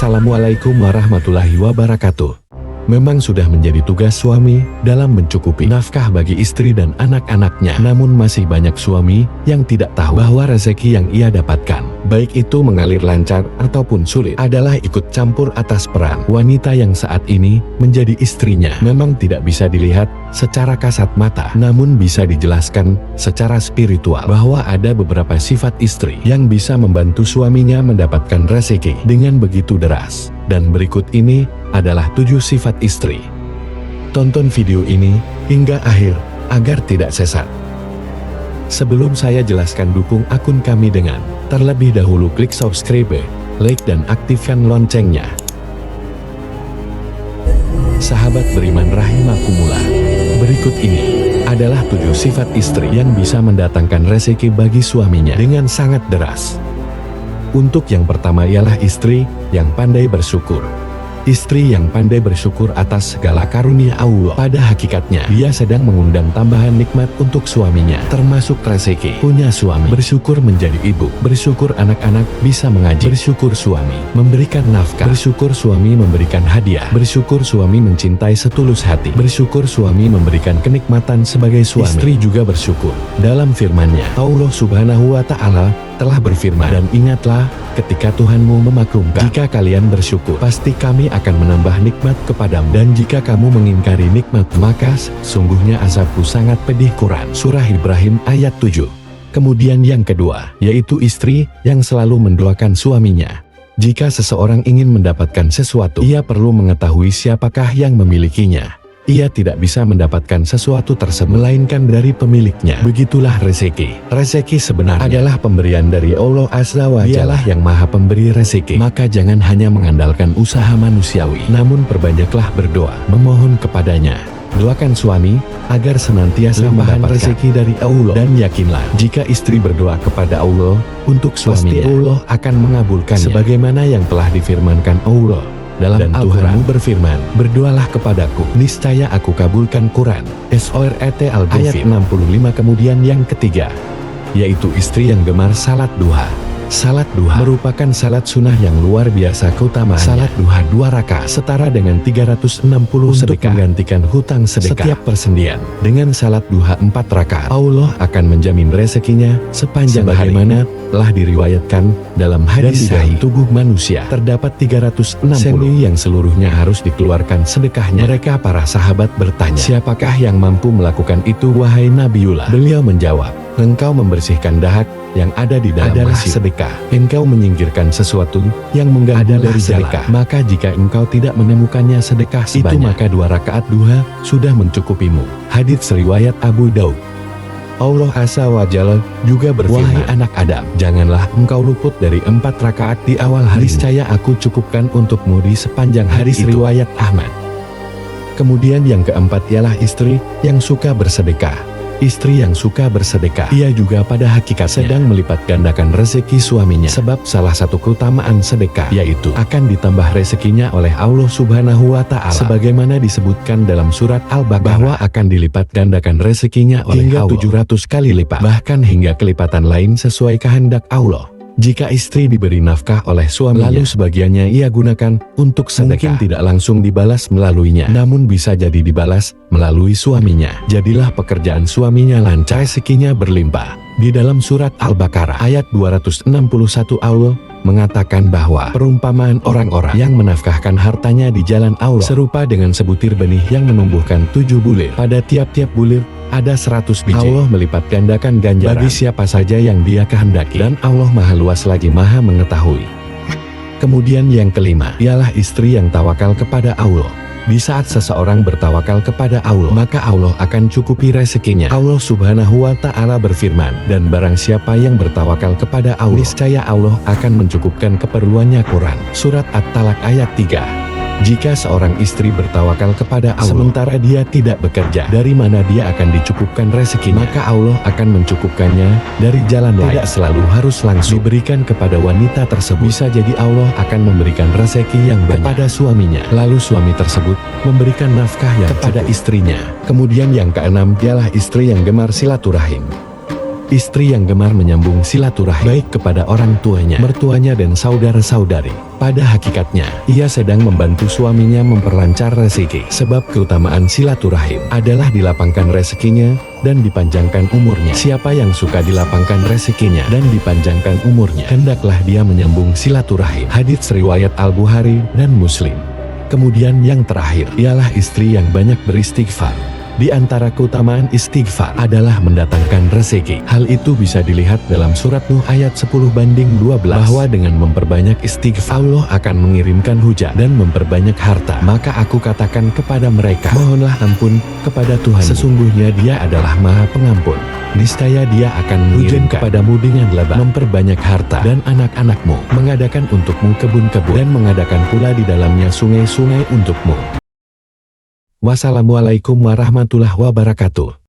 Assalamualaikum warahmatullahi wabarakatuh. Memang sudah menjadi tugas suami dalam mencukupi nafkah bagi istri dan anak-anaknya. Namun masih banyak suami yang tidak tahu bahwa rezeki yang ia dapatkan, baik itu mengalir lancar ataupun sulit, adalah ikut campur atas peran wanita yang saat ini menjadi istrinya. Memang tidak bisa dilihat secara kasat mata, namun bisa dijelaskan secara spiritual bahwa ada beberapa sifat istri yang bisa membantu suaminya mendapatkan rezeki dengan begitu deras. Dan berikut ini adalah 7 sifat istri. Tonton video ini hingga akhir agar tidak sesat. Sebelum saya jelaskan, dukung akun kami dengan terlebih dahulu klik subscribe, like dan aktifkan loncengnya. Sahabat beriman rahimakumullah, berikut ini adalah 7 sifat istri yang bisa mendatangkan rezeki bagi suaminya dengan sangat deras. Untuk yang pertama ialah istri yang pandai bersyukur. Istri yang pandai bersyukur atas segala karunia Allah, pada hakikatnya dia sedang mengundang tambahan nikmat untuk suaminya, termasuk rezeki. Punya suami, bersyukur menjadi ibu, bersyukur anak-anak bisa mengaji, bersyukur suami memberikan nafkah, bersyukur suami memberikan hadiah, bersyukur suami mencintai setulus hati, bersyukur suami memberikan kenikmatan sebagai suami. Istri juga bersyukur. Dalam firman-Nya, Allah Subhanahu wa Ta'ala telah berfirman, dan ingatlah ketika Tuhanmu memaklumkan, jika kalian bersyukur, pasti kami akan menambah nikmat kepadamu, dan jika kamu mengingkari nikmat, maka sungguhnya azabku sangat pedih. Quran Surah Ibrahim ayat 7. Kemudian yang kedua, yaitu istri yang selalu mendoakan suaminya. Jika seseorang ingin mendapatkan sesuatu, ia perlu mengetahui siapakah yang memilikinya. Ia tidak bisa mendapatkan sesuatu tersebut melainkan dari pemiliknya. Begitulah rezeki. Rezeki sebenarnya adalah pemberian dari Allah Azza wa Jalla. Dialah yang maha pemberi rezeki. Maka jangan hanya mengandalkan usaha manusiawi, namun perbanyaklah berdoa, memohon kepadanya. Doakan suami agar senantiasa mendapatkan rezeki dari Allah, dan yakinlah jika istri berdoa kepada Allah untuk suaminya, pasti Allah akan mengabulkannya, sebagaimana yang telah difirmankan Allah dalam Al-Quran berfirman, berdoalah kepadaku, niscaya aku kabulkan. Quran Surat Al-Ghafir ayat 65. Kemudian yang ketiga, yaitu istri yang gemar salat duha. Salat duha merupakan salat sunnah yang luar biasa keutamaannya. Salat duha 2 rakaat setara dengan 360 sedekah, menggantikan hutang sedekah. Setiap persendian dengan salat duha 4 rakaat, Allah akan menjamin rezekinya sepanjang hari. Sebagaimana telah diriwayatkan dalam hadis sahih, tubuh manusia terdapat 360 sendi yang seluruhnya harus dikeluarkan sedekahnya. Mereka para sahabat bertanya, siapakah yang mampu melakukan itu wahai Nabiullah? Beliau menjawab, engkau membersihkan dahat yang ada di dalam adalah sedekah. Engkau menyingkirkan sesuatu yang mengganggu dari sedekah. Maka jika engkau tidak menemukannya sedekah sebanyak itu, maka 2 rakaat duha sudah mencukupimu. Hadits riwayat Abu Daud. Allah Azza wa Jalla juga berfirman, wahai anak Adam, janganlah engkau luput dari 4 rakaat di awal hari. Niscaya aku cukupkan untukmu di sepanjang hari. Hadits riwayat Ahmad. Kemudian yang keempat ialah istri yang suka bersedekah. Istri yang suka bersedekah, ia juga pada hakikatnya sedang melipat gandakan rezeki suaminya. Sebab salah satu keutamaan sedekah yaitu akan ditambah rezekinya oleh Allah Subhanahu wa Ta'ala, sebagaimana disebutkan dalam surat Al-Baqarah bahwa akan dilipat gandakan rezekinya oleh hingga Allah 700 kali lipat, bahkan hingga kelipatan lain sesuai kehendak Allah. Jika istri diberi nafkah oleh suaminya, lalu sebagiannya ia gunakan untuk sedekah, mungkin tidak langsung dibalas melaluinya, namun bisa jadi dibalas melalui suaminya. Jadilah pekerjaan suaminya lancar, rezekinya berlimpah. Di dalam surat Al-Baqarah ayat 261 Allah mengatakan bahwa perumpamaan orang-orang yang menafkahkan hartanya di jalan Allah serupa dengan sebutir benih yang menumbuhkan 7 bulir. Pada tiap-tiap bulir ada 100 biji. Allah melipat gandakan ganjaran bagi siapa saja yang Dia kehendaki, dan Allah maha luas lagi maha mengetahui. Kemudian yang kelima ialah istri yang tawakal kepada Allah. Di saat seseorang bertawakal kepada Allah, maka Allah akan cukupi rezekinya. Allah Subhanahu wa Ta'ala berfirman, dan barang siapa yang bertawakal kepada Allah, niscaya Allah akan mencukupkan keperluannya. Quran Surat At-Talaq ayat 3. Jika seorang istri bertawakal kepada Allah sementara dia tidak bekerja, dari mana dia akan dicukupkan rezekinya? Maka Allah akan mencukupkannya dari jalan lain. Tidak selalu harus langsung diberikan kepada wanita tersebut. Bisa jadi Allah akan memberikan rezeki yang banyak kepada suaminya, lalu suami tersebut memberikan nafkah yang kepada istrinya. Kemudian yang keenam ialah istri yang gemar silaturahim. Istri yang gemar menyambung silaturahim baik kepada orang tuanya, mertuanya dan saudara-saudari. Pada hakikatnya, ia sedang membantu suaminya memperlancar rezeki. Sebab keutamaan silaturahim adalah dilapangkan rezekinya dan dipanjangkan umurnya. Siapa yang suka dilapangkan rezekinya dan dipanjangkan umurnya, hendaklah dia menyambung silaturahim. Hadits riwayat Al-Bukhari dan Muslim. Kemudian yang terakhir, ialah istri yang banyak beristighfar. Di antara keutamaan istighfar adalah mendatangkan rezeki. Hal itu bisa dilihat dalam surat Nuh ayat 10:12 bahwa dengan memperbanyak istighfar Allah akan mengirimkan hujan dan memperbanyak harta. Maka aku katakan kepada mereka, mohonlah ampun kepada Tuhan. Sesungguhnya Dia adalah Maha Pengampun. Niscaya Dia akan mengirimkan kepadamu dengan lebat, memperbanyak harta dan anak-anakmu, mengadakan untukmu kebun-kebun dan mengadakan pula di dalamnya sungai-sungai untukmu. Wassalamualaikum warahmatullahi wabarakatuh.